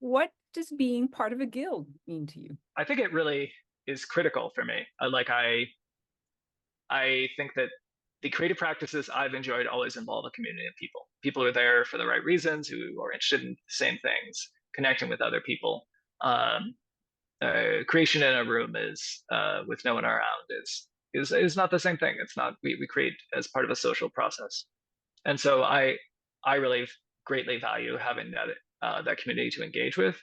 What does being part of a guild mean to you? I think it really is critical for me. I think that the creative practices I've enjoyed always involve a community of people. People who are there for the right reasons, who are interested in the same things, connecting with other people. Um, Creation in a room is with no one around is not the same thing. It's not we create as part of a social process, and so I really greatly value having that community to engage with.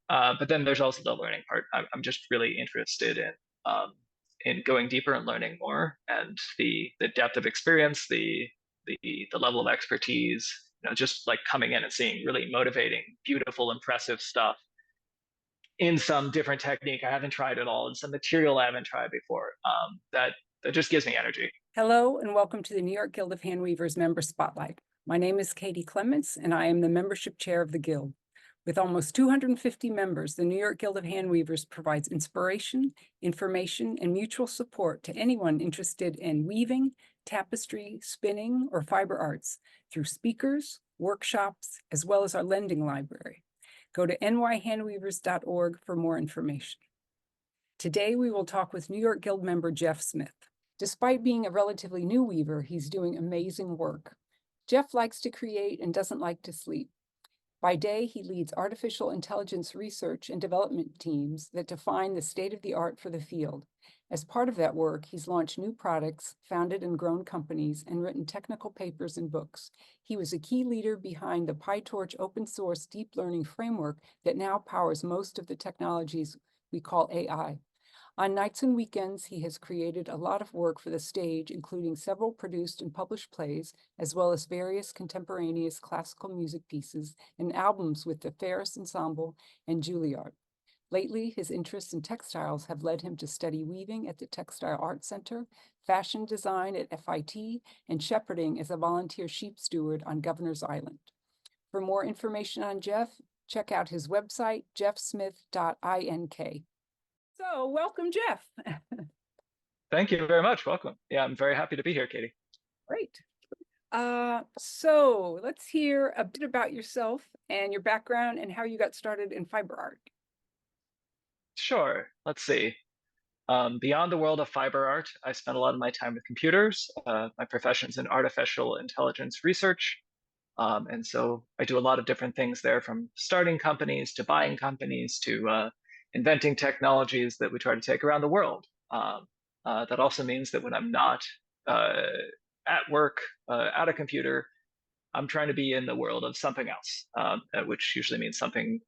But then there's also the learning part. I'm just really interested um, in going deeper and learning more, and the depth of experience, the level of expertise. Just like coming in and seeing really motivating, beautiful, impressive stuff in some different technique I haven't tried at all, in some material I haven't tried before. That just gives me energy. Hello, and welcome to the New York Guild of Handweavers Member Spotlight. My name is Katie Clements, and I am the membership chair of the Guild. With almost 250 members, the New York Guild of Handweavers provides inspiration, information, and mutual support to anyone interested in weaving, tapestry, spinning, or fiber arts through speakers, workshops, as well as our lending library. Go to nyhandweavers.org for more information. Today, we will talk with New York Guild member Jeff Smith. Despite being a relatively new weaver, he's doing amazing work. Jeff likes to create and doesn't like to sleep. By day, he leads artificial intelligence research and development teams that define the state of the art for the field. As part of that work, he's launched new products, founded and grown companies, and written technical papers and books. He was a key leader behind the PyTorch open source deep learning framework that now powers most of the technologies we call AI. On nights and weekends, he has created a lot of work for the stage, including several produced and published plays, as well as various contemporaneous classical music pieces and albums with the Ferrous Ensemble and Juilliard. Lately, his interests in textiles have led him to study weaving at the Textile Arts Center, fashion design at FIT, and shepherding as a volunteer sheep steward on Governor's Island. For more information on Jeff, check out his website, jeffsmith.ink. So, welcome, Jeff. Thank you very much. Welcome. Yeah, I'm very happy to be here, Katie. Great. So let's hear a bit about yourself and your background and how you got started in fiber art. Sure. Let's see. Beyond the world of fiber art, I spent a lot of my time with computers. My profession is in artificial intelligence research. And so I do a lot of different things there, from starting companies to buying companies to inventing technologies that we try to take around the world. That also means that when I'm not uh, at work, at a computer, I'm trying to be in the world of something else, which usually means something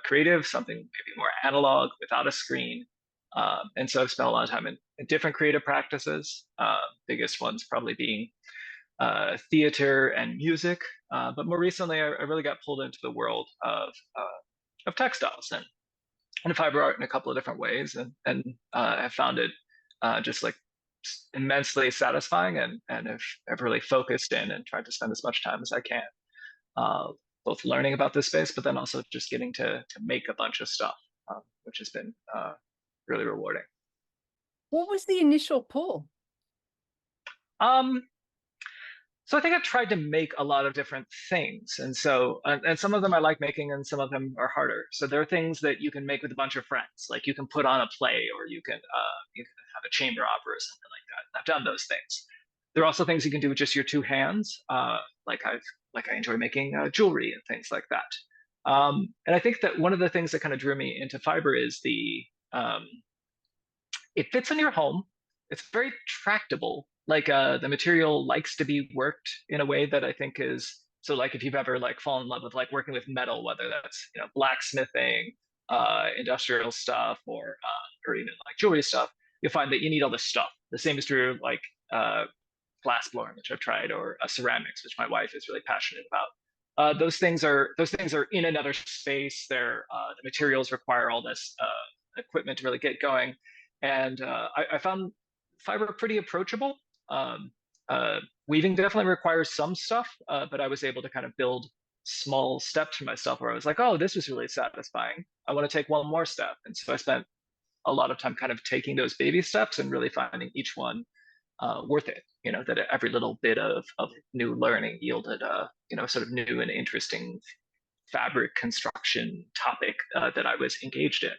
creative, something maybe more analog without a screen. And so I've spent a lot of time in different creative practices, biggest ones probably being theater and music. But more recently, I really got pulled into the world of textiles and fiber art in a couple of different ways, and I found it just like immensely satisfying, and have really focused in and tried to spend as much time as I can, uh, both learning about this space, but then also just getting to make a bunch of stuff, which has been really rewarding. What was the initial pull? Um, So I think I've tried to make a lot of different things, and and some of them I like making, and some of them are harder. So there are things that you can make with a bunch of friends, like you can put on a play, or you can have a chamber opera or something like that. I've done those things. There are also things you can do with just your two hands, like I enjoy making jewelry and things like that. And I think that one of the things that kind of drew me into fiber is the it fits in your home. It's very tractable. Like the material likes to be worked in a way that I think is so. Like if you've ever like fallen in love with like working with metal, whether that's blacksmithing, industrial stuff, or even like jewelry stuff, you'll find that you need all this stuff. The same is true like glass blowing, which I've tried, or ceramics, which my wife is really passionate about. Those things are in another space. The materials require all this equipment to really get going, and I found fiber pretty approachable. Um, Weaving definitely requires some stuff, but I was able to kind of build small steps for myself where I was like, oh, this was really satisfying. I want to take one more step. And so I spent a lot of time kind of taking those baby steps and really finding each one worth it. That every little bit of new learning yielded, sort of new and interesting fabric construction topic that I was engaged in.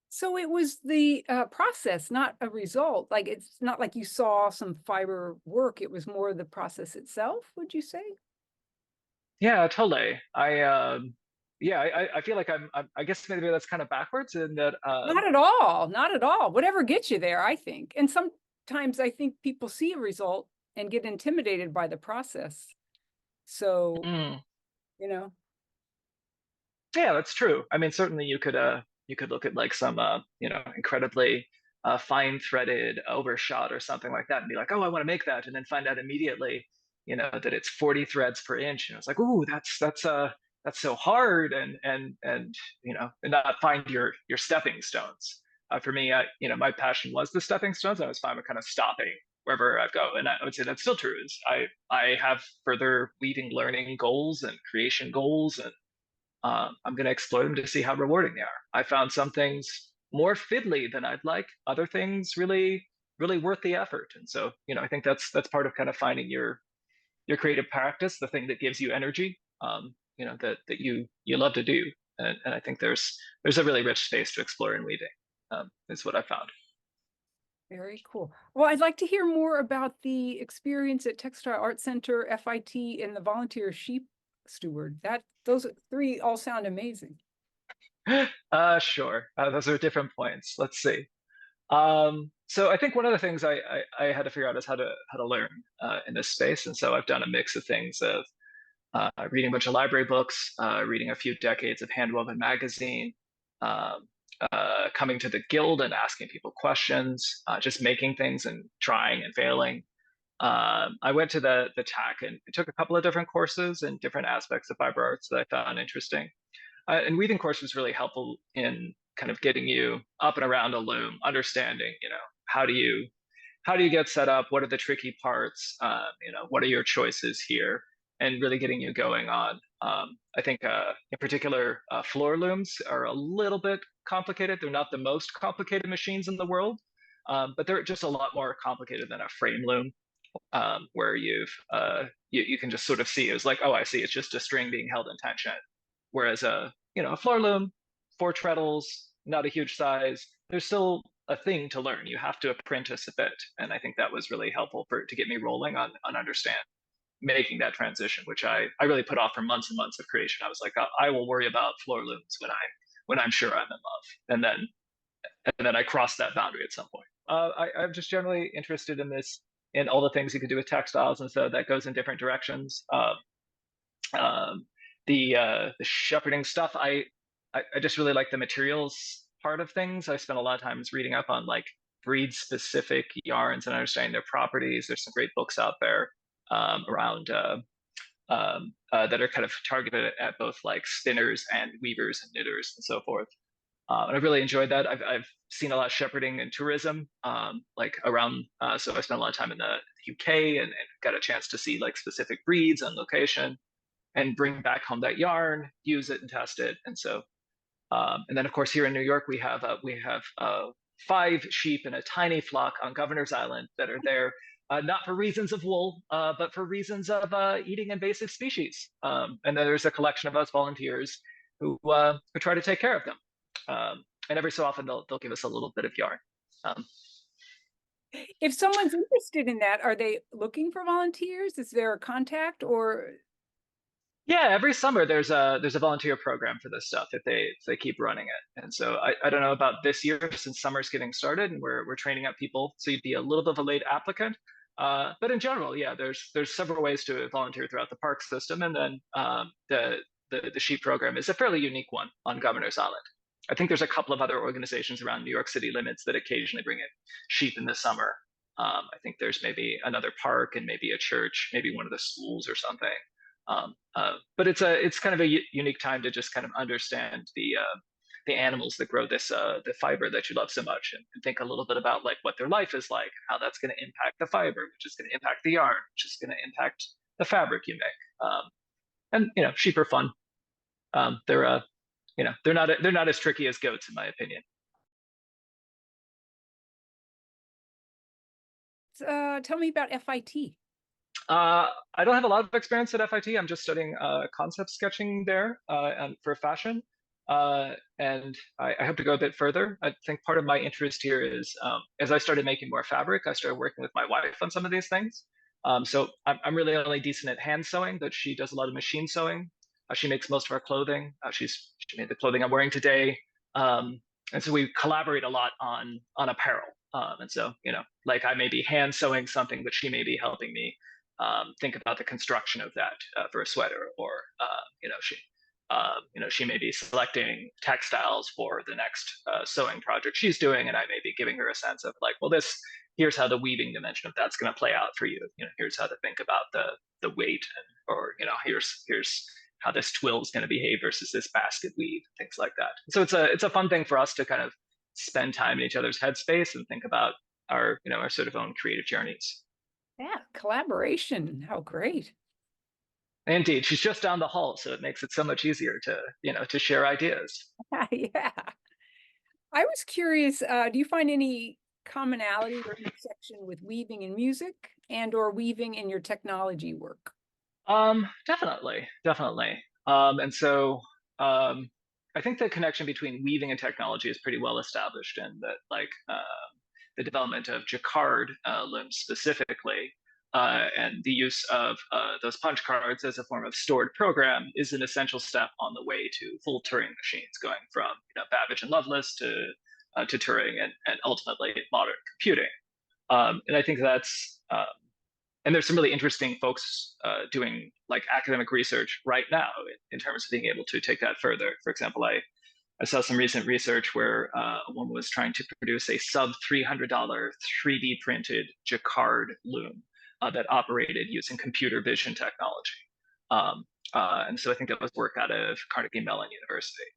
So it was the process, not a result. Like it's not like you saw some fiber work. It was more the process itself, would you say? Yeah, totally. Yeah, I feel like I guess maybe that's kind of backwards in that. Not at all. Not at all. Whatever gets you there, I think. And sometimes I think people see a result and get intimidated by the process. So, Mm, you know, yeah, that's true. I mean, certainly you could look at like some incredibly fine threaded overshot or something like that and be like, oh, I want to make that, and then find out immediately, that it's 40 threads per inch, and it's like, ooh, that's so hard, and not find your stepping stones. For me, my passion was the stepping stones. I was fine with kind of stopping wherever I go, and I would say that's still true. Is I have further weaving learning goals and creation goals, and I'm going to explore them to see how rewarding they are. I found some things more fiddly than I'd like, other things really, really worth the effort. And so, I think that's part of kind of finding your creative practice, the thing that gives you energy, that you love to do. And I think there's a really rich space to explore in weaving, is what I found. very cool. Well, I'd like to hear more about the experience at Textile Arts Center, FIT, and the volunteer sheep steward. Those three all sound amazing. Sure. Those are different points. Let's see. So I think one of the things I had to figure out is how to learn in this space, and so I've done a mix of things of reading a bunch of library books, reading a few decades of Handwoven magazine, um, coming to the guild and asking people questions, just making things and trying and failing. I went to the TAC and took a couple of different courses in different aspects of fiber arts that I found interesting. And weaving course was really helpful in kind of getting you up and around a loom, understanding, how do you get set up? What are the tricky parts? What are your choices here? And really getting you going on. I think in particular, floor looms are a little bit complicated. They're not the most complicated machines in the world, but they're just a lot more complicated than a frame loom, where you can just sort of see. It's like, oh, I see. It's just a string being held in tension. Whereas a floor loom, 4 treadles, not a huge size. There's still a thing to learn. You have to apprentice a bit, and I think that was really helpful to get me rolling on understand making that transition, which I really put off for months and months of creation. I was like, I will worry about floor looms when I'm sure I'm in love, and then I crossed that boundary at some point. I'm just generally interested in this, in all the things you could do with textiles, and so that goes in different directions. Um, the shepherding stuff, I just really like the materials part of things. I spent a lot of times reading up on like breed specific yarns and understanding their properties. There's some great books out there around that are kind of targeted at both like spinners and weavers and knitters and so forth. And I've really enjoyed that. I've seen a lot of shepherding and tourism, like around. So I spent a lot of time in the UK and got a chance to see like specific breeds on location and bring back home that yarn, use it and test it. And so, and then of course here in New York we have 5 sheep in a tiny flock on Governor's Island that are there, not for reasons of wool, but for reasons of eating invasive species. And then there's a collection of us volunteers who try to take care of them. And every so often they'll give us a little bit of yarn. If someone's interested in that, are they looking for volunteers? Is there a contact or? Yeah, every summer there's a volunteer program for this stuff if they keep running it. And so I don't know about this year since summer's getting started and we're training up people, so you'd be a little bit of a late applicant. But in general, yeah, there's several ways to volunteer throughout the park system, and then the sheep program is a fairly unique one on Governor's Island. I think there's a couple of other organizations around New York City limits that occasionally bring in sheep in the summer. I think there's maybe another park and maybe a church, maybe one of the schools or something. But it's kind of a unique time to just kind of understand the animals that grow this the fiber that you love so much, and think a little bit about like what their life is like, how that's going to impact the fiber, which is going to impact the yarn, which is going to impact the fabric you make. And sheep are fun. They're not as tricky as goats in my opinion. Tell me about FIT. I don't have a lot of experience at FIT. I'm just studying concept sketching there and for fashion. And I hope to go a bit further. I think part of my interest here is as I started making more fabric, I started working with my wife on some of these things. So I'm really only decent at hand sewing, but she does a lot of machine sewing. She makes most of our clothing. She made the clothing I'm wearing today. And so we collaborate a lot on apparel. And so, like I may be hand sewing something, but she may be helping me think about the construction of that for a sweater, or she may be selecting textiles for the next sewing project she's doing, and I may be giving her a sense of like, well, here's how the weaving dimension of that's going to play out for you. Here's how to think about the weight, or here's how this twill is going to behave versus this basket weave, things like that. So it's a fun thing for us to kind of spend time in each other's headspace and think about our sort of own creative journeys. Yeah, collaboration. How great. Indeed, she's just down the hall, so it makes it so much easier to share ideas. Yeah. I was curious, do you find any commonality or intersection with weaving in music and or weaving in your technology work? Definitely. And so I think the connection between weaving and technology is pretty well established, and that like the development of jacquard looms specifically, and the use of those punch cards as a form of stored program is an essential step on the way to full Turing machines, going from Babbage and Lovelace to Turing and ultimately modern computing. And I think that's and there's some really interesting folks doing like academic research right now in terms of being able to take that further. For example, I saw some recent research where a woman was trying to produce a sub $300 3D printed jacquard loom that operated using computer vision technology. And so I think that was work out of Carnegie Mellon University.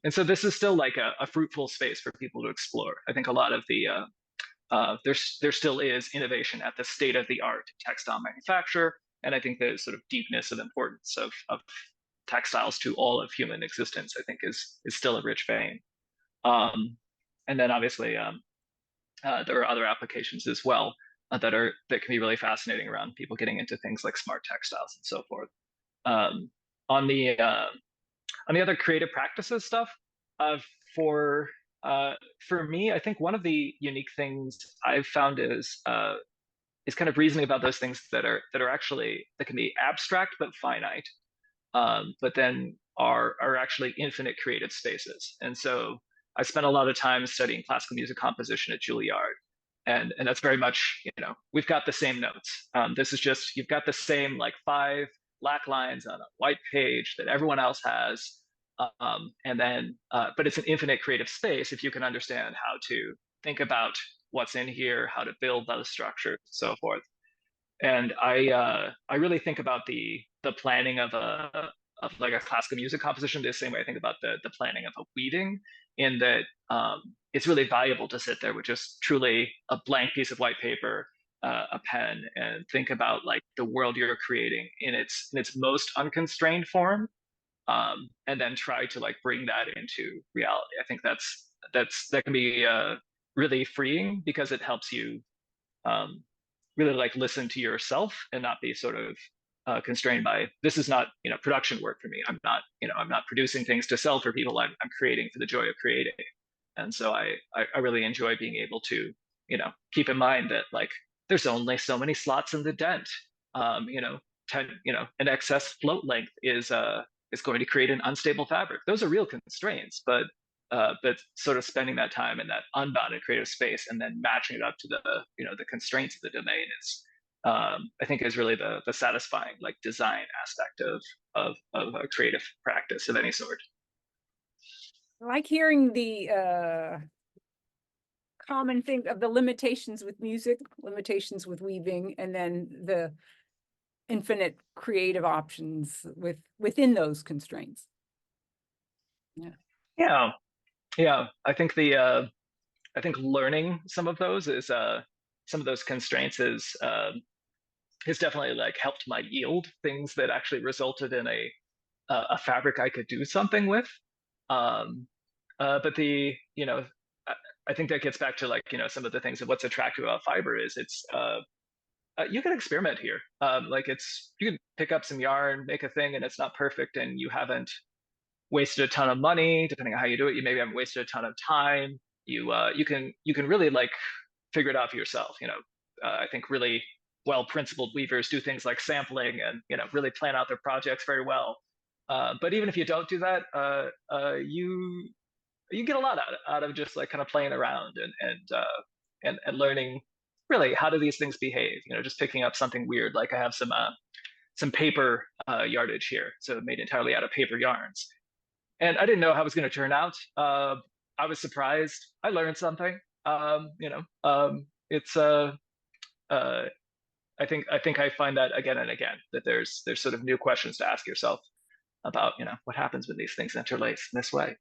And so this is still like a fruitful space for people to explore. I think a lot of the there still is innovation at the state of the art textile manufacture, and I think the sort of deepness and importance of textiles to all of human existence, I think, is still a rich vein. And then obviously there are other applications as well that can be really fascinating around people getting into things like smart textiles and so forth. Um, on the other creative practices stuff, for for me, I think one of the unique things I've found is kind of reasoning about those things that can be abstract but finite, but then are actually infinite creative spaces. And so I spent a lot of time studying classical music composition at Juilliard, and that's very much we've got the same notes. This is just you've got the same like 5 black lines on a white page that everyone else has. And then, but it's an infinite creative space if you can understand how to think about what's in here, how to build those structures, and so forth. And I really think about the planning of like a classical music composition the same way I think about the planning of a weaving, in that it's really valuable to sit there with just truly a blank piece of white paper, a pen, and think about like the world you're creating in its most unconstrained form. And then try to like bring that into reality. I think that can be really freeing, because it helps you really like listen to yourself and not be sort of constrained by, this is not production work for me. I'm not producing things to sell for people. I'm creating for the joy of creating. And so I really enjoy being able to keep in mind that like there's only so many slots in the dent. 10 an excess float length is going to create an unstable fabric. Those are real constraints, but sort of spending that time in that unbounded creative space and then matching it up to the constraints of the domain is, I think, is really the satisfying like design aspect of a creative practice of any sort. I like hearing the common thing of the limitations with music, limitations with weaving, and then the infinite creative options within those constraints. Yeah. I think learning some of those is some of those constraints has definitely like helped my yield things that actually resulted in a fabric I could do something with. But I think that gets back to like some of the things of what's attractive about fiber is you can experiment here. Like you can pick up some yarn, make a thing, and it's not perfect, and you haven't wasted a ton of money. Depending on how you do it, you maybe haven't wasted a ton of time. You can really like figure it out for yourself. I think really well principled weavers do things like sampling and really plan out their projects very well. But even if you don't do that, you get a lot out of just like kind of playing around and learning really how do these things behave. Just picking up something weird. Like I have some paper yardage here, so made entirely out of paper yarns, and I didn't know how it was going to turn out. I was surprised. I learned something. It's uh, I think I find that again and again that there's sort of new questions to ask yourself about what happens when these things interlace in this way.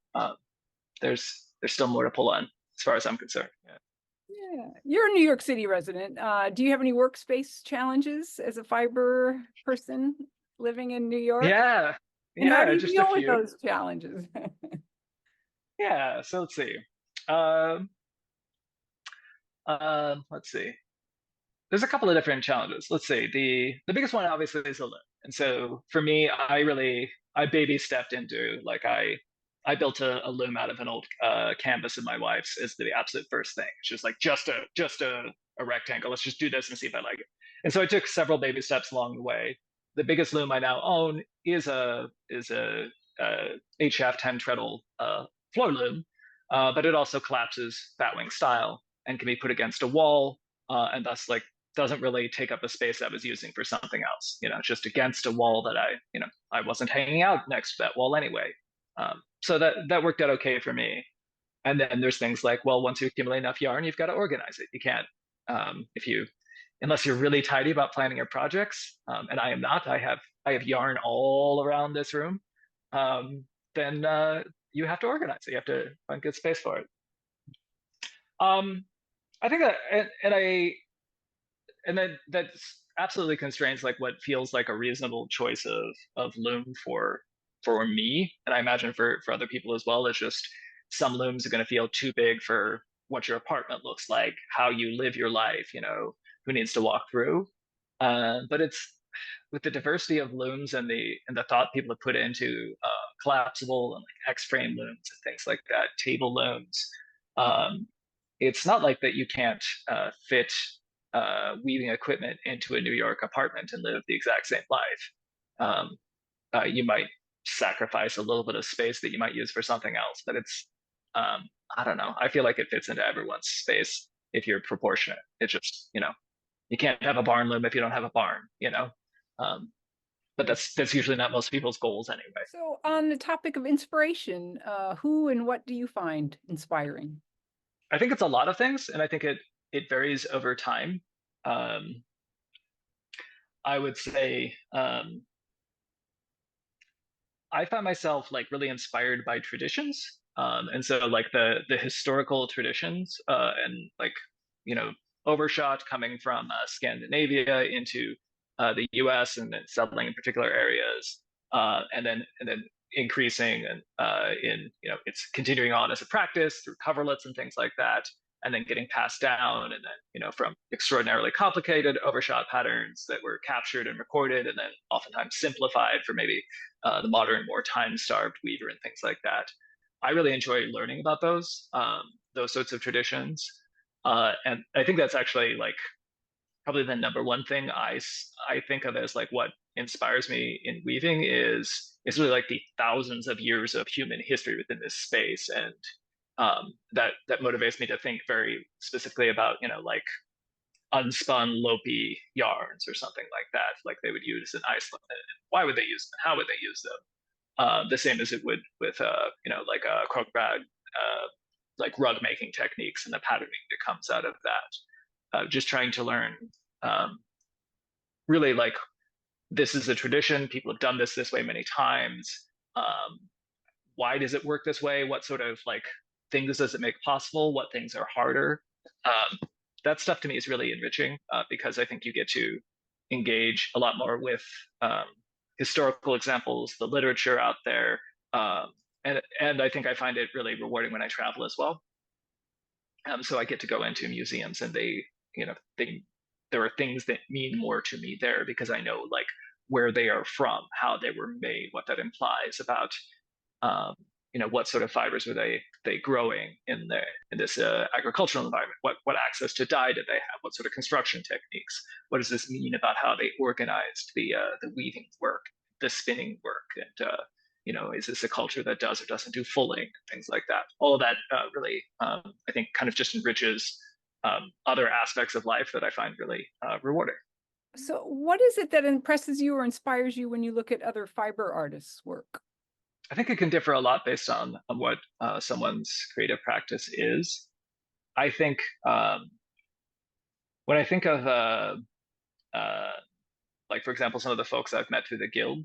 There's still more to pull on as far as I'm concerned. Yeah. Yeah, you're a New York City resident. Do you have any workspace challenges as a fiber person living in New York? Yeah, And how do you just a deal with few. those challenges? Yeah, so let's see. Let's see. There's a couple of different challenges. Let's see. The biggest one obviously is the loom. And so for me, I baby stepped into like I built a loom out of an old canvas of my wife's is the absolute first thing. It's just like just a rectangle. Let's just do this and see if I like it. And so I took several baby steps along the way. The biggest loom I now own is a 8 shaft 10 treadle floor loom, but it also collapses batwing style and can be put against a wall, and thus like doesn't really take up a space I was using for something else. It's just against a wall that I wasn't hanging out next to that wall anyway. So that worked out okay for me. And then there's things like, well, once you accumulate enough yarn, you've got to organize it. You can't, unless you're really tidy about planning your projects, and I am not. I have yarn all around this room. Then you have to organize it. You have to find good space for it. I think that, and then that's absolutely constrains like what feels like a reasonable choice of loom for me, and I imagine for other people as well. It's just some looms are going to feel too big for what your apartment looks like, how you live your life, who needs to walk through. But it's with the diversity of looms and the thought people have put into collapsible and like X-frame looms and things like that, table looms. It's not like that you can't fit weaving equipment into a New York apartment and live the exact same life. You might sacrifice a little bit of space that you might use for something else, but it's I don't know. I feel like it fits into everyone's space if you're proportionate. It's just you can't have a barn loom if you don't have a barn. But that's usually not most people's goals anyway. So on the topic of inspiration, who and what do you find inspiring? I think it's a lot of things, and I think it varies over time. I would say I find myself like really inspired by traditions, and so like the historical traditions, and like overshot coming from Scandinavia into the U.S. and then settling in particular areas, and then increasing and in it's continuing on as a practice through coverlets and things like that, and then getting passed down, and then from extraordinarily complicated overshot patterns that were captured and recorded, and then oftentimes simplified for maybe the modern, more time-starved weaver and things like that. I really enjoy learning about those sorts of traditions, and I think that's actually like probably the number one thing I think of as like what inspires me in weaving is really like the thousands of years of human history within this space, and that motivates me to think very specifically about like unspun Lopi yarns or something like that, like they would use in Iceland. And why would they use them? How would they use them? The same as it would with like a krokbrag, like rug making techniques and the patterning that comes out of that. Just trying to learn really like this is a tradition. People have done this way many times. Why does it work this way? What sort of like things does it make possible? What things are harder? That stuff to me is really enriching, because I think you get to engage a lot more with historical examples, the literature out there, and I think I find it really rewarding when I travel as well. So I get to go into museums and they there are things that mean more to me there because I know like where they are from, how they were made, what that implies about um, what sort of fibers were they growing in this agricultural environment? What access to dye did they have? What sort of construction techniques? What does this mean about how they organized the weaving work, the spinning work, and is this a culture that does or doesn't do fulling, things like that? All of that really, I think, kind of just enriches other aspects of life that I find really rewarding. So what is it that impresses you or inspires you when you look at other fiber artists' work? I think it can differ a lot based on what someone's creative practice is. I think when I think of uh, like for example, some of the folks I've met through the guild,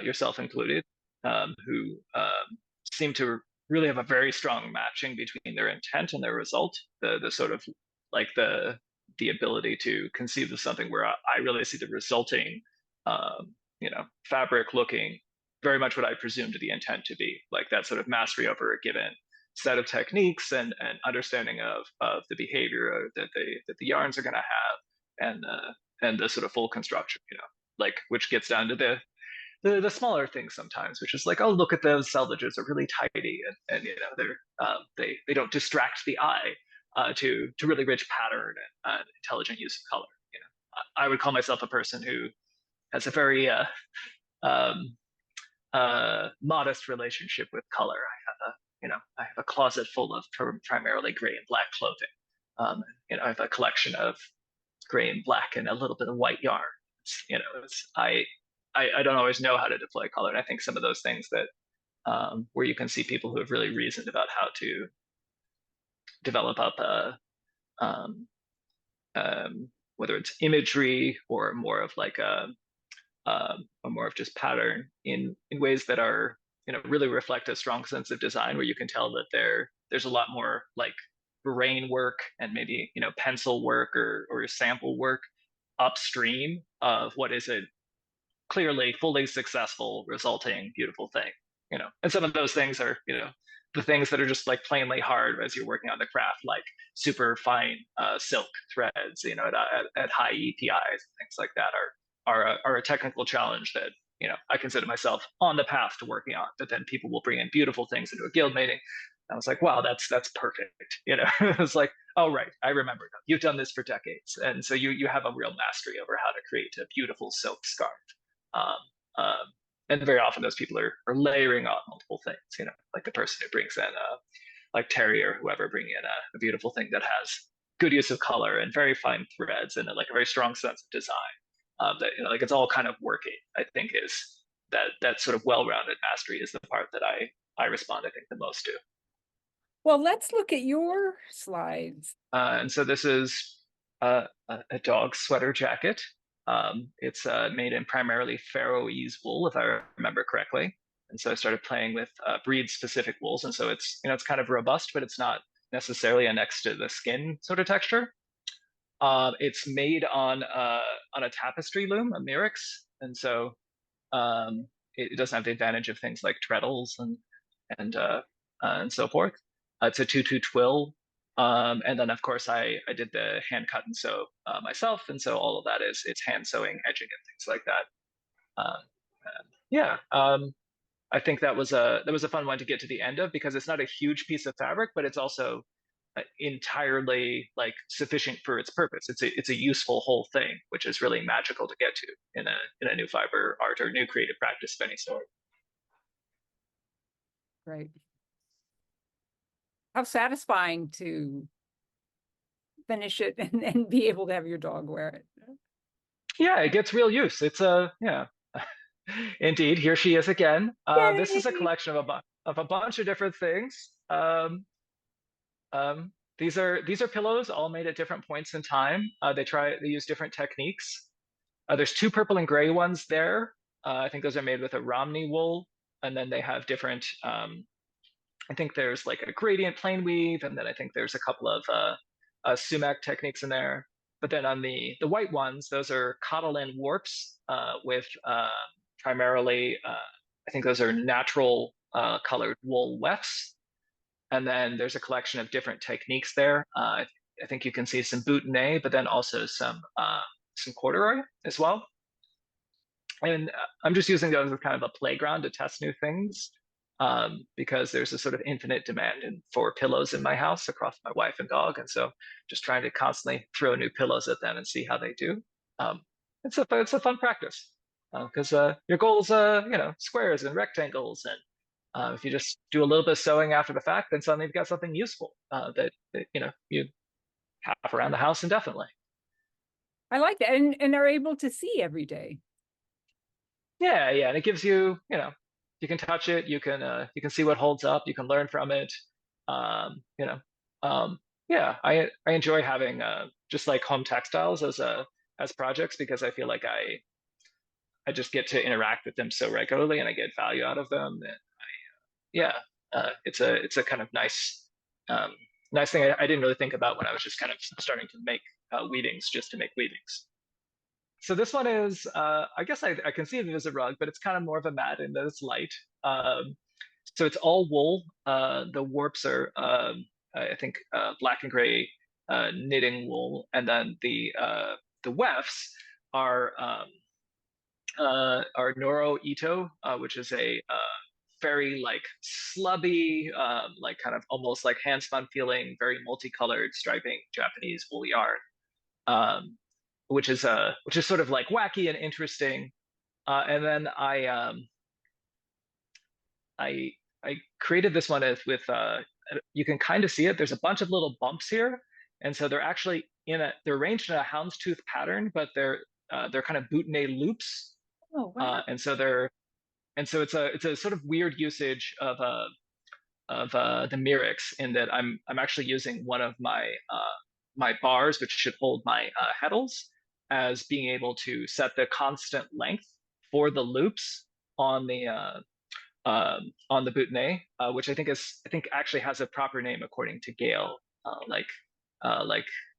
yourself included, who seem to really have a very strong matching between their intent and their result. The sort of like the ability to conceive of something where I really see the resulting, fabric looking very much what I presumed the intent to be, like that sort of mastery over a given set of techniques and understanding of the behavior that the yarns are going to have and the sort of full construction, like which gets down to the smaller things sometimes, which is like, oh, look at those selvages are really tidy and they're they don't distract the eye to really rich pattern and intelligent use of color. I would call myself a person who has a very um, modest relationship with color. I have a closet full of primarily gray and black clothing. I have a collection of gray and black and a little bit of white yarn. I don't always know how to deploy color. And I think some of those things that where you can see people who have really reasoned about how to develop up um, whether it's imagery or more of like or more of just pattern in ways that are really reflect a strong sense of design, where you can tell that there's a lot more like brain work and maybe pencil work or sample work upstream of what is a clearly fully successful resulting beautiful thing. And some of those things are the things that are just like plainly hard as you're working on the craft, like super fine silk threads at high EPIs, things like that are a technical challenge that I consider myself on the path to working on. But then people will bring in beautiful things into a guild meeting. I was like, wow, that's perfect. It's like, oh right, I remember now. You've done this for decades, and so you have a real mastery over how to create a beautiful silk scarf. Um, um, and very often those people are layering on multiple things. Like the person who brings in like Terry or whoever bring in a beautiful thing that has good use of color and very fine threads and like a very strong sense of design. That like it's all kind of working. I think is that sort of well-rounded mastery is the part that I respond, I think, the most to. Well, let's look at your slides. And so this is a dog sweater jacket. It's made in primarily Faroese wool, if I remember correctly. And so I started playing with breed-specific wools, and so it's kind of robust, but it's not necessarily a next to the skin sort of texture. It's made on a tapestry loom, a Murex, and so it doesn't have the advantage of things like treadles and so forth. It's a 2-2 twill, and then of course I did the hand cut and sew myself, and so all of that is it's hand sewing, edging, and things like that. Yeah, I think that was a fun one to get to the end of because it's not a huge piece of fabric, but it's also entirely like sufficient for its purpose. It's a useful whole thing, which is really magical to get to in a new fiber art or new creative practice of any sort. Right. How satisfying to finish it and be able to have your dog wear it. Yeah, it gets real use. It's yeah. Indeed, here she is again. This is a collection of a bunch of different things. These are pillows all made at different points in time. They use different techniques. There's two purple and gray ones there. I think those are made with a Romney wool, and then they have different. I think there's like a gradient plain weave, and then I think there's a couple of sumac techniques in there. But then on the white ones, those are Catalan warps with primarily, I think those are natural colored wool wefts. And then there's a collection of different techniques there. I think you can see some boutonnet, but then also some corduroy as well. And I'm just using those as kind of a playground to test new things, because there's a sort of infinite demand for pillows in my house across my wife and dog. And so just trying to constantly throw new pillows at them and see how they do. Um, it's a fun practice, because your goal is, squares and rectangles. And if you just do a little bit of sewing after the fact, then suddenly you've got something useful that you have around the house indefinitely. I like that. And they're able to see every day. Yeah, yeah, and it gives you, you can touch it, you can see what holds up, you can learn from it. Um, you know, yeah, I enjoy having just like home textiles as projects, because I feel like I just get to interact with them so regularly and I get value out of them. And yeah, it's a kind of nice thing I didn't really think about when I was just kind of starting to make weavings just to make weavings. So this one is, I guess I can see it as a rug, but it's kind of more of a mat in that it's light. So it's all wool. The warps are, I think, black and gray knitting wool, and then the wefts are Noro Ito, which is a very like slubby, like kind of almost like hand spun feeling, very multicolored striping Japanese wool yarn. Um, which is sort of like wacky and interesting. And then I I created this one with you can kind of see it. There's a bunch of little bumps here, and so they're actually they're arranged in a houndstooth pattern, but they're kind of boutonnet loops. Oh, wow. And so it's a sort of weird usage of the Mirix, in that I'm actually using one of my bars, which should hold my heddles, as being able to set the constant length for the loops on the boutonnet, which I think actually has a proper name according to Gale, like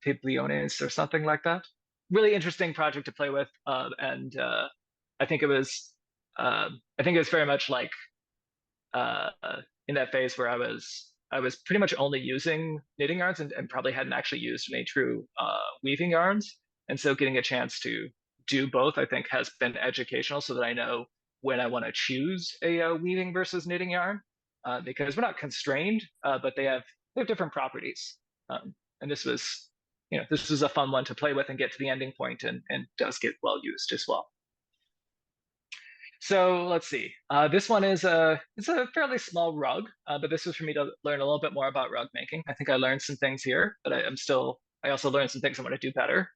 pibliones or something like that. Really interesting project to play with, and I think it was I think it was very much like uh, in that phase where I was pretty much only using knitting yarns, and probably hadn't actually used any true weaving yarns. And so getting a chance to do both, I think, has been educational, so that I know when I want to choose a weaving versus knitting yarn, because we're not constrained, but they have different properties. And this was a fun one to play with and get to the ending point, and does get well used as well. So let's see. This one is it's a fairly small rug, but this was for me to learn a little bit more about rug making. I think I learned some things here, but I also learned some things I want to do better.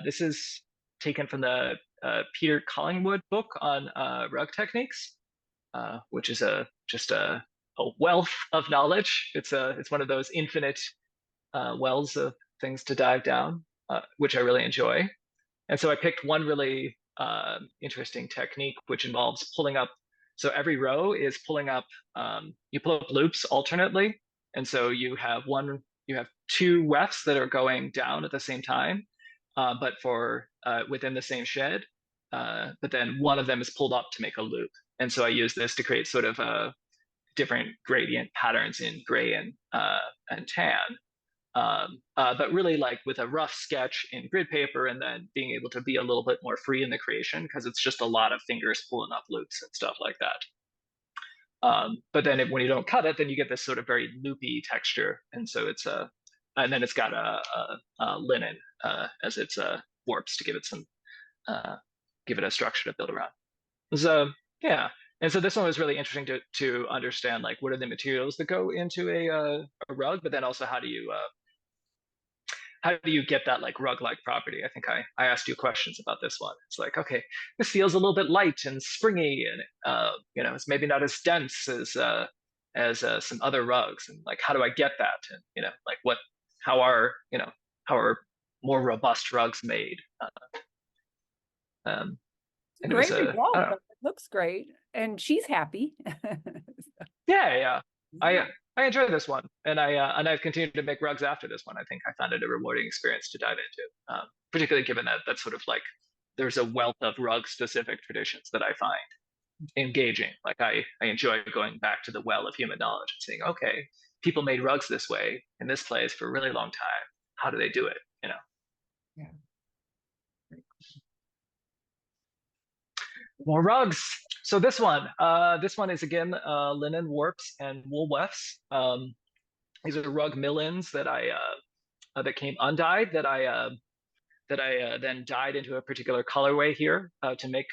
This is taken from the Peter Collingwood book on rug techniques, which is just a wealth of knowledge. It's one of those infinite wells of things to dive down, which I really enjoy. And so I picked one really interesting technique, which involves pulling up. So every row is pulling up. You pull up loops alternately, and so you have two wefts that are going down at the same time, but for within the same shed. But then one of them is pulled up to make a loop, and so I use this to create sort of different gradient patterns in gray and tan. But really, like with a rough sketch in grid paper, and then being able to be a little bit more free in the creation, because it's just a lot of fingers pulling up loops and stuff like that. But then when you don't cut it, then you get this sort of very loopy texture, and so and then it's got a linen as its warps to give it a structure to build around. So yeah, and so this one was really interesting to understand, like, what are the materials that go into a rug, but then also how do you get that like rug-like property? I think I asked you questions about this one. It's like, okay, this feels a little bit light and springy, and it's maybe not as dense as some other rugs, and like, how do I get that? And like how are more robust rugs made? And it was Great result. I don't know. It looks great. And she's happy. Yeah. I enjoy this one, and I've continued to make rugs after this one. I think I found it a rewarding experience to dive into, particularly given that sort of like there's a wealth of rug specific traditions that I find engaging. Like I enjoy going back to the well of human knowledge and saying, okay, people made rugs this way in this place for a really long time. how do they do it, Yeah. Great. More rugs. So this one is again linen warps and wool wefts. These are rug mill-ins that came undyed that I then dyed into a particular colorway here to make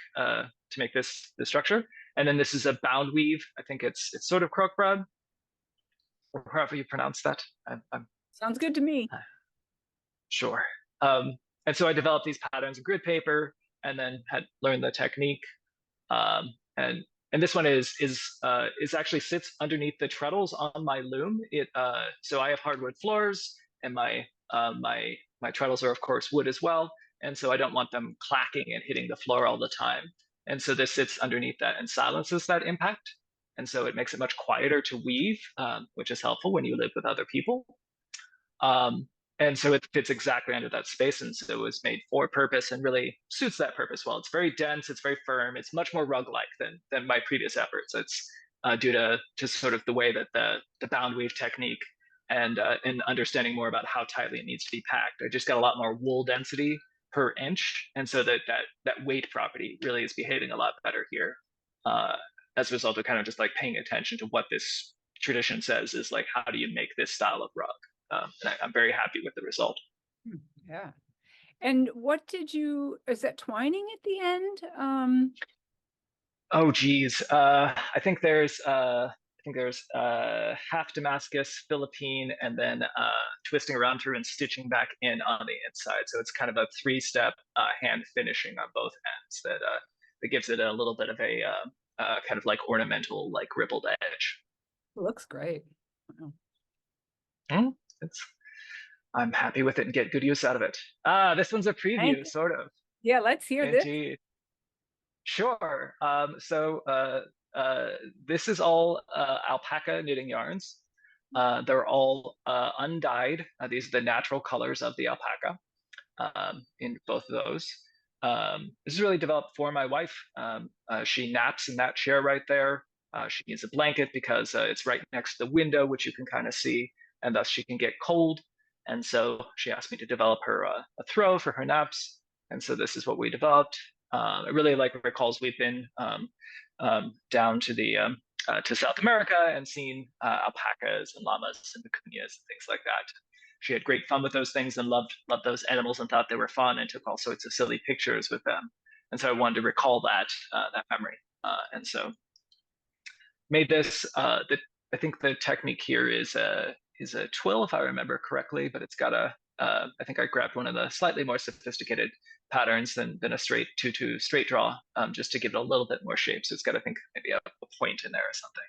this structure. And then this is a bound weave. I think it's sort of croquebrad, or however you pronounce that. I'm Sounds good to me. sure. Um, and so I developed these patterns in grid paper, and then had learned the technique. Um, and and this one is actually sits underneath the treadles on my loom. So I have hardwood floors, and my treadles are of course wood as well, and so I don't want them clacking and hitting the floor all the time. And so this sits underneath that and silences that impact, and so it makes it much quieter to weave, which is helpful when you live with other people. Um, and so it fits exactly under that space, and so it was made for purpose and really suits that purpose well. It's very dense, it's very firm, it's much more rug-like than my previous efforts. It's due to sort of the way that the bound weave technique and understanding more about how tightly it needs to be packed. I just got a lot more wool density per inch, and so that weight property really is behaving a lot better here, as a result of kind of just like paying attention to what this tradition says is like, how do you make this style of rug? And I'm very happy with the result. Yeah. And what is that twining at the end? Oh geez, I think there's half Damascus, Philippine, and then twisting around through and stitching back in on the inside. So it's kind of a three-step hand finishing on both ends that gives it a little bit of a kind of like ornamental, like rippled edge. It looks great. Wow. It's I'm happy with it and get good use out of it. This one's a preview, sort of. Yeah, let's hear this. Indeed. Sure. This is all alpaca knitting yarns. They're all undyed. These are the natural colors of the alpaca in both of those. This is really developed for my wife. She naps in that chair right there. She needs a blanket because it's right next to the window, which you can kind of see, and thus she can get cold. And so she asked me to develop her a throw for her naps. And so this is what we developed. It really recalls we've been down to to South America and seen alpacas and llamas and vicuñas and things like that. She had great fun with those things and loved those animals and thought they were fun and took all sorts of silly pictures with them. And so I wanted to recall that memory. And so made this. I think the technique here is a twill, if I remember correctly, but it's got I think I grabbed one of the slightly more sophisticated patterns than a straight 2-2 straight draw, just to give it a little bit more shape. So it's got, I think, maybe a point in there or something.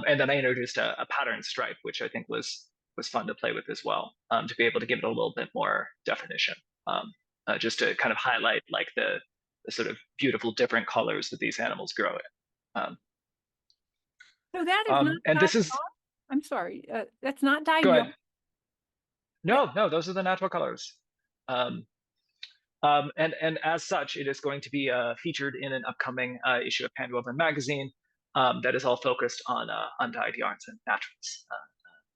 And then I introduced a pattern stripe, which I think was fun to play with as well, to be able to give it a little bit more definition, just to kind of highlight like the sort of beautiful different colors that these animals grow in. So that is not and this is. I'm sorry, that's not dyed. Go ahead. No, those are the natural colors. And as such, it is going to be featured in an upcoming issue of Handwoven magazine that is all focused on undyed yarns and naturals,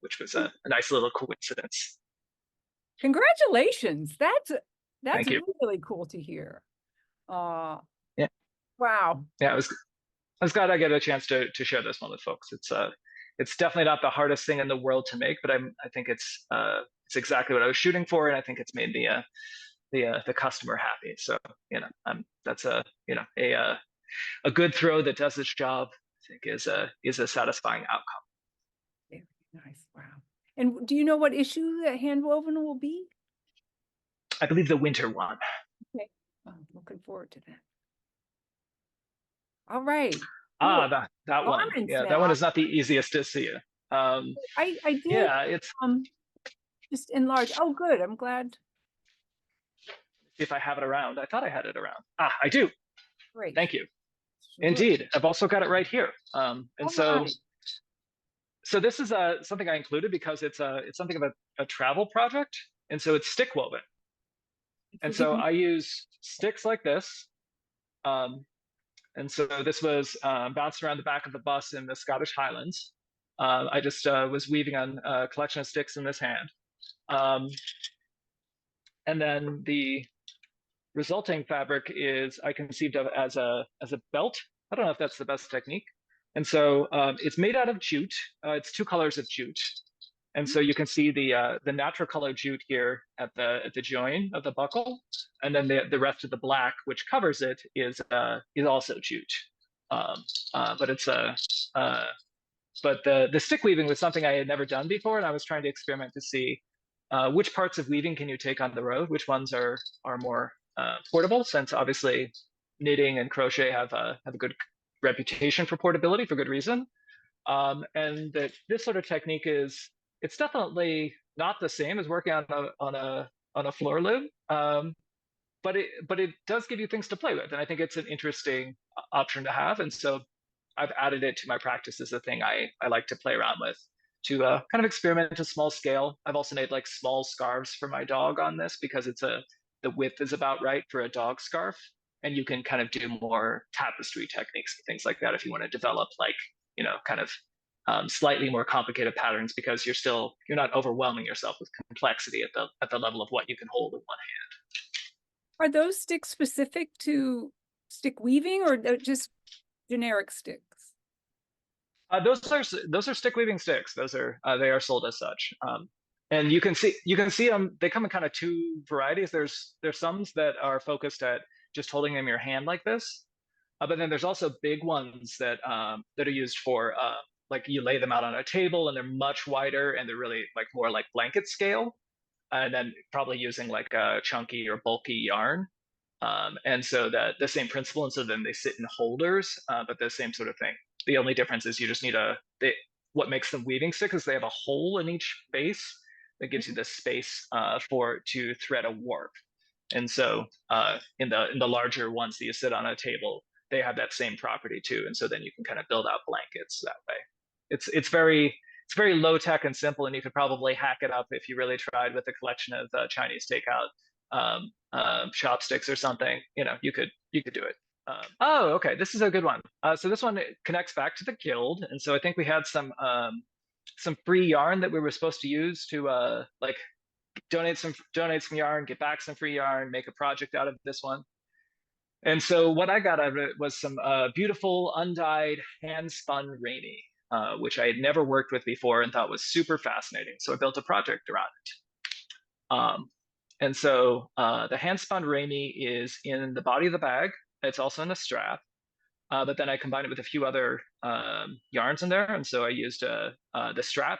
which was a nice little coincidence. Congratulations! That's Thank you. really cool to hear. Yeah. Wow. Yeah, I was glad I get a chance to share this one with folks. It's definitely not the hardest thing in the world to make, but I think it's exactly what I was shooting for, and I think it's made the customer happy. So that's a good throw that does its job. I think is a satisfying outcome. Very nice. Wow. And do you know what issue that Handwoven will be? I believe the winter one. Okay, I'm looking forward to that. All right. That one. Yeah, that one is not the easiest to see. I did. Yeah, it's just enlarge. Oh, good. I'm glad. If I have it around. I thought I had it around. I do. Great. Thank you. Indeed. I've also got it right here. So this is something I included because it's something of a travel project. And so it's stick woven. And so I use sticks like this. And so this was bounced around the back of the bus in the Scottish Highlands. I just was weaving on a collection of sticks in this hand. Um, and then the resulting fabric is I conceived of as a belt. I don't know if that's the best technique. And so it's made out of jute. It's two colors of jute. And so you can see the natural color jute here at the join of the buckle, and then the rest of the black, which covers it, is also jute. Um, but it's a but the stick weaving was something I had never done before, and I was trying to experiment to see which parts of weaving can you take on the road, which ones are more portable, since obviously knitting and crochet have a good reputation for portability for good reason. And that this sort of technique it's definitely not the same as working on a floor loom, but it does give you things to play with, and I think it's an interesting option to have. And so I've added it to my practice as a thing I like to play around with to kind of experiment at a small scale. I've also made like small scarves for my dog on this because the width is about right for a dog scarf, and you can kind of do more tapestry techniques and things like that if you want to develop like kind of slightly more complicated patterns because you're not overwhelming yourself with complexity at the level of what you can hold in one hand. Are those sticks specific to stick weaving, or they're just generic sticks? Those are stick weaving sticks. Those are they are sold as such. And you can see them. They come in kind of two varieties. There's some that are focused at just holding them in your hand like this, but then there's also big ones that are used for like you lay them out on a table and they're much wider and they're really like more like blanket scale, and then probably using like a chunky or bulky yarn. And so that the same principle, and so then they sit in holders, but the same sort of thing. The only difference is you just need what makes them weaving stick is they have a hole in each base that gives you the space to thread a warp. And so in the larger ones that you sit on a table, they have that same property too. And so then you can kind of build out blankets that way. It's very low tech and simple, and you could probably hack it up if you really tried with a collection of Chinese takeout chopsticks or something. You could do it. Oh, okay, this is a good one. So this one connects back to the guild, and so I think we had some free yarn that we were supposed to use to like donate some yarn, get back some free yarn, make a project out of this one. And so what I got out of it was some beautiful undyed hand spun Rainy, which I had never worked with before and thought was super fascinating. So I built a project around it. And so the hand spun Rainy is in the body of the bag. It's also in the strap. But then I combined it with a few other yarns in there. And so I used the strap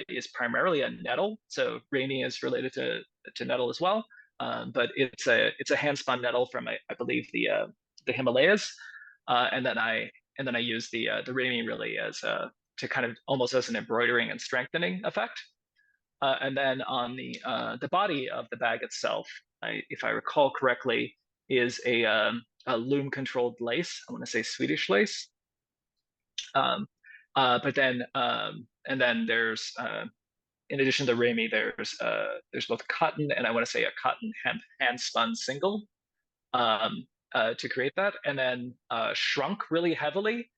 is primarily a nettle. So Rainy is related to nettle as well. But it's a hand spun nettle from I believe the Himalayas. And then I use the Rainy really as to kind of almost as an embroidering and strengthening effect. And then on the body of the bag itself, if I recall correctly, is a loom controlled lace. I want to say Swedish lace. But then and then there's in addition to Rami, there's both cotton and I want to say a cotton hemp hand spun single to create that, and then shrunk really heavily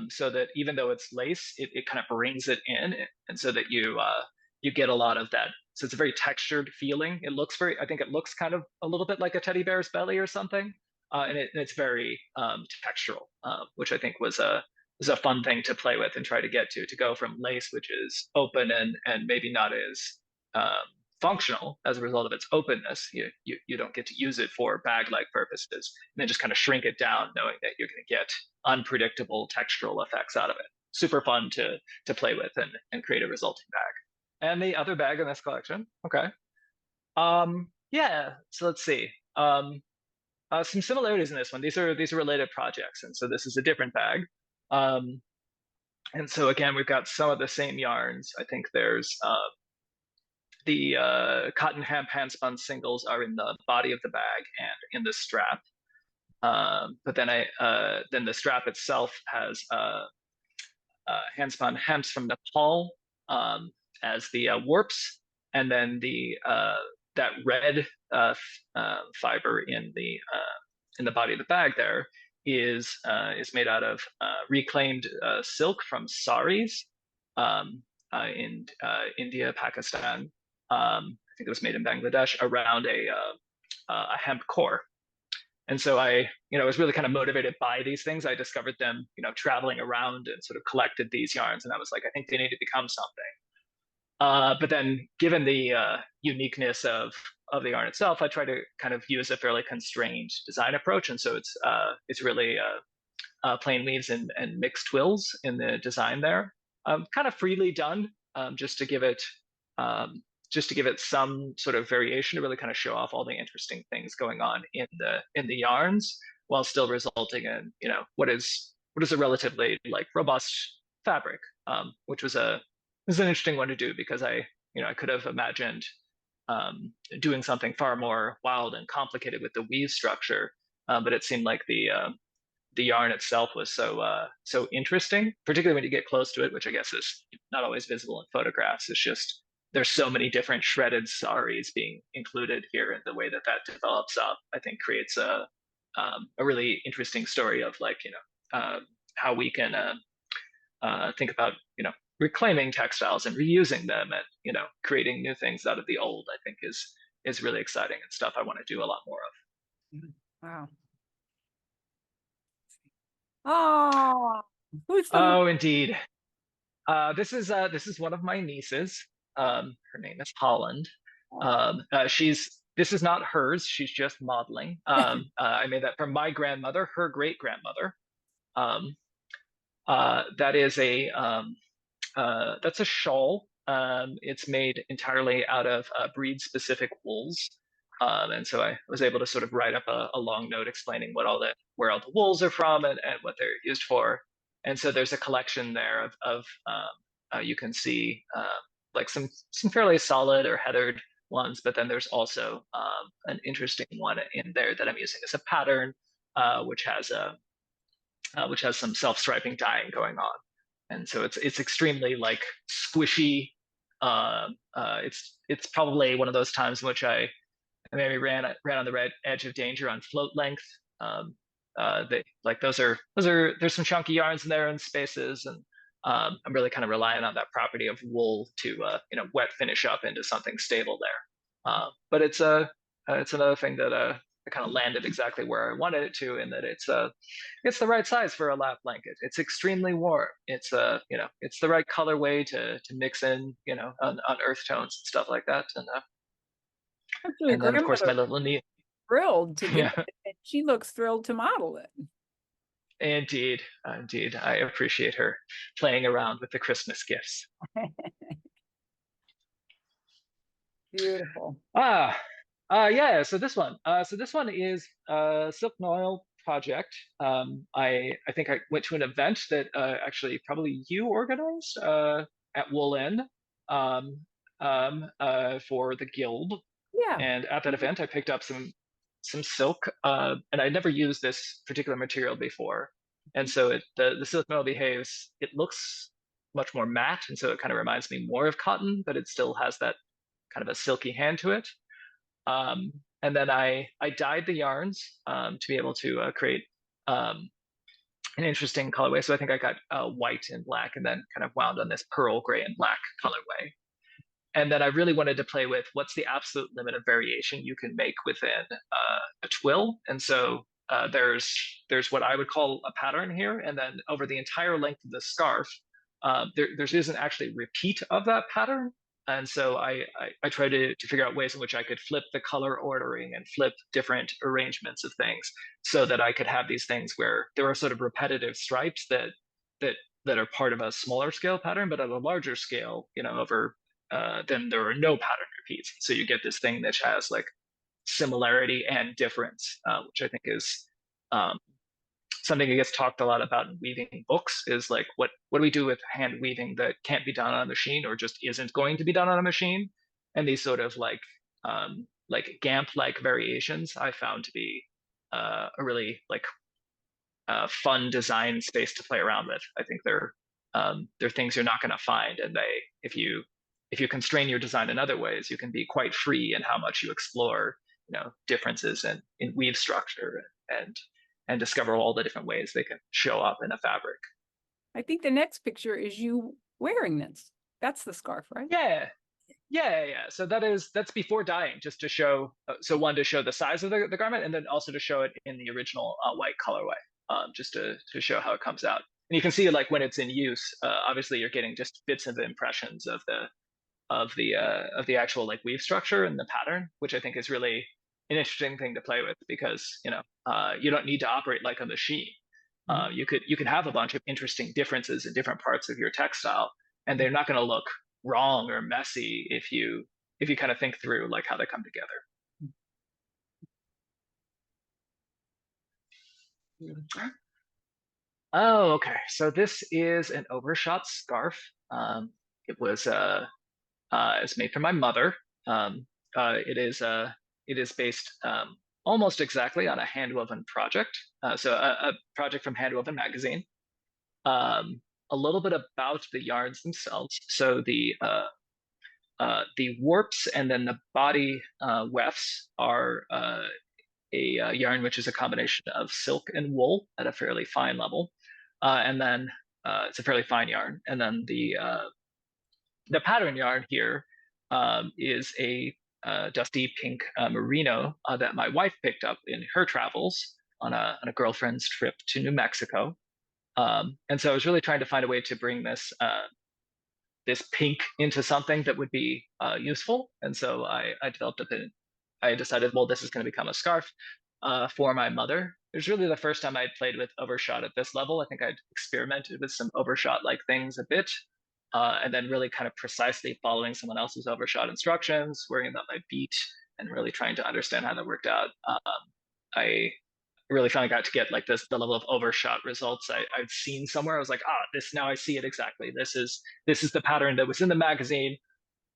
so that even though it's lace, it kind of brings it in, and so that you get a lot of that. So it's a very textured feeling. I think it looks kind of a little bit like a teddy bear's belly or something. And it's very textural, which I think was a fun thing to play with and try to get to go from lace, which is open and maybe not as functional as a result of its openness. You don't get to use it for bag-like purposes, and then just kind of shrink it down, knowing that you're going to get unpredictable textural effects out of it. Super fun to play with and create a resulting bag. And the other bag in this collection, okay. Yeah, so let's see. Some similarities in this one. These are related projects, and so this is a different bag. And so again, we've got some of the same yarns. I think there's the cotton hemp hand spun singles are in the body of the bag and in the strap. But then then the strap itself has hand spun hemps from Nepal as the warps, and then that red fiber in the body of the bag there is made out of reclaimed silk from saris in India, Pakistan. I think it was made in Bangladesh, around a hemp core. And so I, was really kind of motivated by these things. I discovered them, traveling around and sort of collected these yarns. And I was like, I think they need to become something. But then given the uniqueness of the yarn itself, I try to kind of use a fairly constrained design approach. And so it's really plain weaves and mixed twills in the design there, kind of freely done, just to give it some sort of variation to really kind of show off all the interesting things going on in the yarns, while still resulting in what is a relatively like robust fabric, which was an interesting one to do, because I could have imagined doing something far more wild and complicated with the weave structure, but it seemed like the yarn itself was so interesting, particularly when you get close to it, which I guess is not always visible in photographs. It's just there's so many different shredded saris being included here, and the way that develops up, I think, creates a really interesting story of like how we can think about reclaiming textiles and reusing them, and creating new things out of the old. I think is really exciting and stuff I want to do a lot more of. Wow. Oh, who's the Oh, indeed. This is one of my nieces. Her name is Holland. This is not hers. She's just modeling. I made that from my grandmother, her great grandmother. That is that's a shawl. It's made entirely out of breed specific wools. And so I was able to sort of write up a long note explaining where all the wools are from, and what they're used for. And so there's a collection there of you can see like some fairly solid or heathered ones, but then there's also an interesting one in there that I'm using as a pattern, which has some self-striping dyeing going on. And so it's extremely like squishy. It's probably one of those times in which I maybe ran on the edge of danger on float length. There's some chunky yarns in there in spaces, and I'm really kind of relying on that property of wool to wet finish up into something stable there. But it's another thing that I kind of landed exactly where I wanted it to, in that it's the right size for a lap blanket. It's extremely warm. It's it's the right colorway to mix in on earth tones and stuff like that. actually And then of course my grandmother little niece. thrilled to get Yeah, it, and she looks thrilled to model it. indeed, I appreciate her playing around with the Christmas gifts. Beautiful. Yeah. So this one is a silk noil project. I think I went to an event that actually probably you organized at Wool Inn, for the guild. Yeah. And at that event, I picked up some silk, and I never used this particular material before. And so the silk noil behaves. It looks much more matte, and so it kind of reminds me more of cotton, but it still has that kind of a silky hand to it. And then I dyed the yarns to be able to create an interesting colorway. So I think I got white and black, and then kind of wound on this pearl gray and black colorway. And then I really wanted to play with what's the absolute limit of variation you can make within a twill. And so there's what I would call a pattern here, and then over the entire length of the scarf, there isn't actually repeat of that pattern. And so I tried to figure out ways in which I could flip the color ordering and flip different arrangements of things, so that I could have these things where there are sort of repetitive stripes that are part of a smaller scale pattern, but at a larger scale, over then there are no pattern repeats. So you get this thing that has like similarity and difference, which I think is something that gets talked a lot about in weaving books, is like what do we do with hand weaving that can't be done on a machine, or just isn't going to be done on a machine? And these sort of like GAMP-like variations I found to be a really like fun design space to play around with. I think they're things you're not going to find, and if you constrain your design in other ways, you can be quite free in how much you explore differences in weave structure, and discover all the different ways they can show up in a fabric. I think the next picture is you wearing this. That's the scarf, right? Yeah. Yeah. So that's before dyeing, just to show. So one, to show the size of the garment, and then also to show it in the original white colorway, just to show how it comes out. And you can see like when it's in use, obviously you're getting just bits of impressions of the actual like weave structure and the pattern, which I think is really an interesting thing to play with because you don't need to operate like a machine. You could have a bunch of interesting differences in different parts of your textile, and they're not going to look wrong or messy if you kind of think through like how they come together. Oh, okay. So this is an overshot scarf. It was it's made for my mother. Um, it is based almost exactly on a handwoven project. So a project from Handwoven magazine. A little bit about the yarns themselves. So the warps and then the body wefts are a yarn which is a combination of silk and wool at a fairly fine level, and then it's a fairly fine yarn. And then the pattern yarn here is a dusty pink merino that my wife picked up in her travels on a girlfriend's trip to New Mexico. And so I was really trying to find a way to bring this pink into something that would be useful. And so I developed a bit. I decided, well, this is going to become a scarf for my mother. It was really the first time I'd played with overshot at this level. I think I'd experimented with some overshot-like things a bit, and then really kind of precisely following someone else's overshot instructions, worrying about my beat, and really trying to understand how that worked out. I really finally got to get like the level of overshot results I've seen somewhere. I was like, this now I see it exactly. This is the pattern that was in the magazine.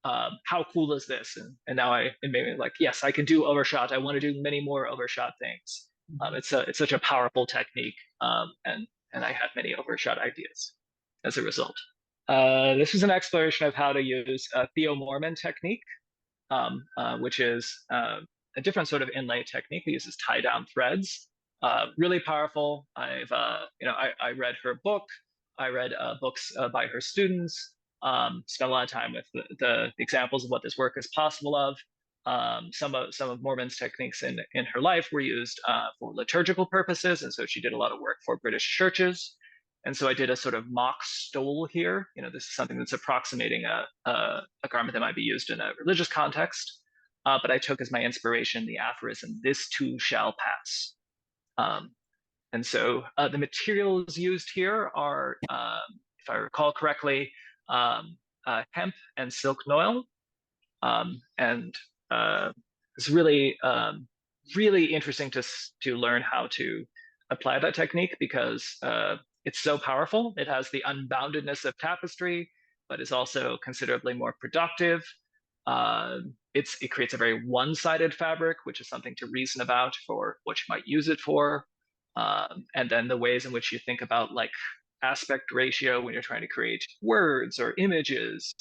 How cool is this? And now it made me like, yes, I can do overshot. I want to do many more overshot things. It's such a powerful technique, and I had many overshot ideas as a result. This was an exploration of how to use a Theo Mormon technique, which is a different sort of inlay technique that uses tie down threads. Really powerful. I read her book. I read books by her students. Spent a lot of time with the examples of what this work is possible of. Some of Mormon's techniques in her life were used for liturgical purposes, and so she did a lot of work for British churches. And so I did a sort of mock stole here. This is something that's approximating a garment that might be used in a religious context. But I took as my inspiration the aphorism, "This too shall pass." And so the materials used here are, if I recall correctly, hemp and silk noil. And it's really interesting to learn how to apply that technique because it's so powerful. It has the unboundedness of tapestry, but is also considerably more productive. It creates a very one-sided fabric, which is something to reason about for what you might use it for. And then the ways in which you think about like aspect ratio when you're trying to create words or images,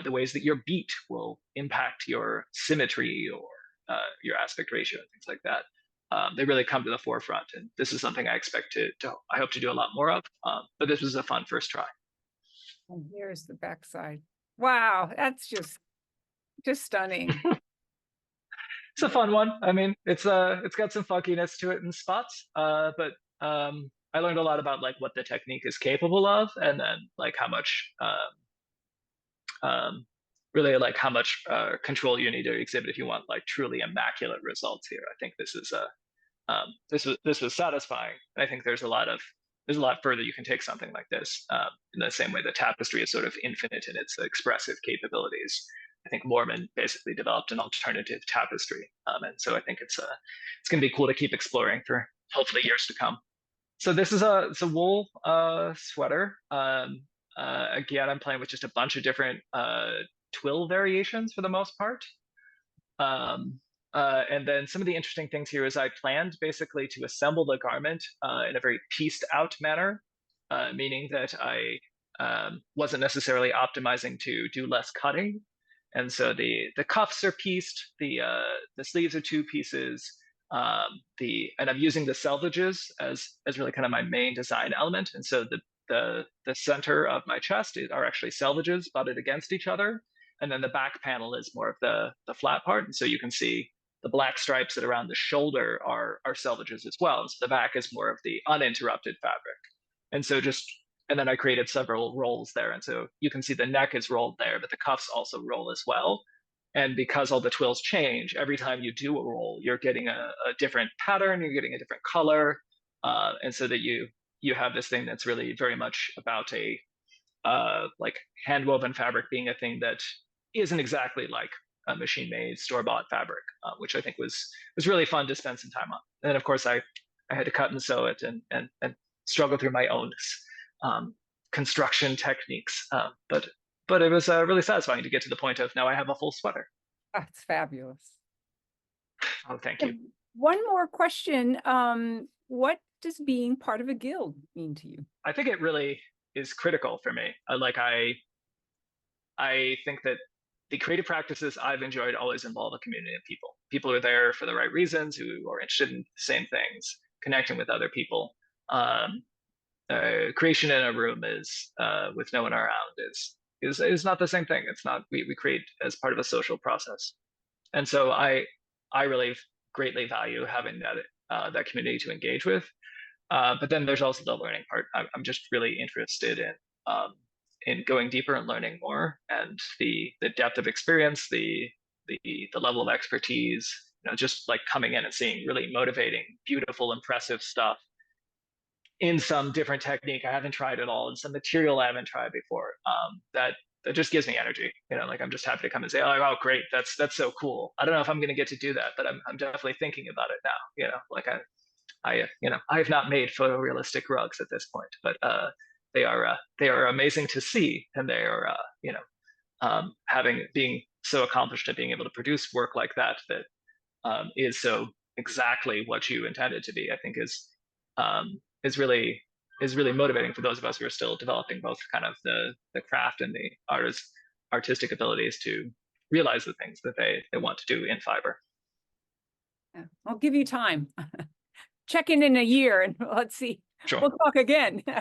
the ways that your beat will impact your symmetry or your aspect ratio and things like that. They really come to the forefront, and this is something I expect I hope to do a lot more of. But this was a fun first try. And here's the backside. Wow, that's just stunning. It's a fun one. I mean, it's got some funkiness to it in spots, but I learned a lot about like what the technique is capable of, and then like how much really like how much control you need to exhibit if you want like truly immaculate results here. I think this was satisfying, and I think there's a lot further you can take something like this. In the same way that tapestry is sort of infinite in its expressive capabilities, I think Mormon basically developed an alternative tapestry, and so I think it's going to be cool to keep exploring for hopefully years to come. So this is it's a wool sweater. Again, I'm playing with just a bunch of different twill variations for the most part. And then some of the interesting things here is I planned basically to assemble the garment in a very pieced out manner, meaning that I wasn't necessarily optimizing to do less cutting. And so the cuffs are pieced, the sleeves are two pieces, and I'm using the selvages as really kind of my main design element. And so the center of my chest are actually selvages butted against each other. and then the back panel is more of the flat part. And so you can see the black stripes that around the shoulder are selvages as well. And so the back is more of the uninterrupted fabric. And so and then I created several rolls there. And so you can see the neck is rolled there, but the cuffs also roll as well. And because all the twills change, every time you do a roll, you're getting a different pattern, you're getting a different color. And so that you have this thing that's really very much about a like hand woven fabric being a thing that isn't exactly like a machine made store bought fabric, which I think was really fun to spend some time on. And then of course I had to cut and sew it and struggle through my own construction techniques. But it was really satisfying to get to the point of now I have a full sweater. That's fabulous. Oh, thank you. One more question. What does being part of a guild mean to you? I think it really is critical for me. I think that the creative practices I've enjoyed always involve a community of people. People who are there for the right reasons, who are interested in the same things, connecting with other people. Creation in a room is with no one around is not the same thing. It's not, we create as part of a social process. And so I really greatly value having that community to engage with. But then there's also the learning part. I'm just really interested in going deeper and learning more, and the depth of experience, the level of expertise, just like coming in and seeing really motivating, beautiful, impressive stuff in some different technique I haven't tried at all, and some material I haven't tried before. That just gives me energy. Like I'm just happy to come and say, oh great, that's so cool. I don't know if I'm going to get to do that, but I'm definitely thinking about it now. Like I have not made photorealistic rugs at this point, but they are amazing to see, and they are being so accomplished at being able to produce work like that is so exactly what you intended to be. I think is really motivating for those of us who are still developing both kind of the craft and the artistic abilities to realize the things that they want to do in fiber. Yeah. I'll give you time. Check in a year and let's see. Sure. We'll talk again. All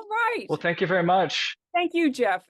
right. Well, thank you very much. Thank you, Jeff.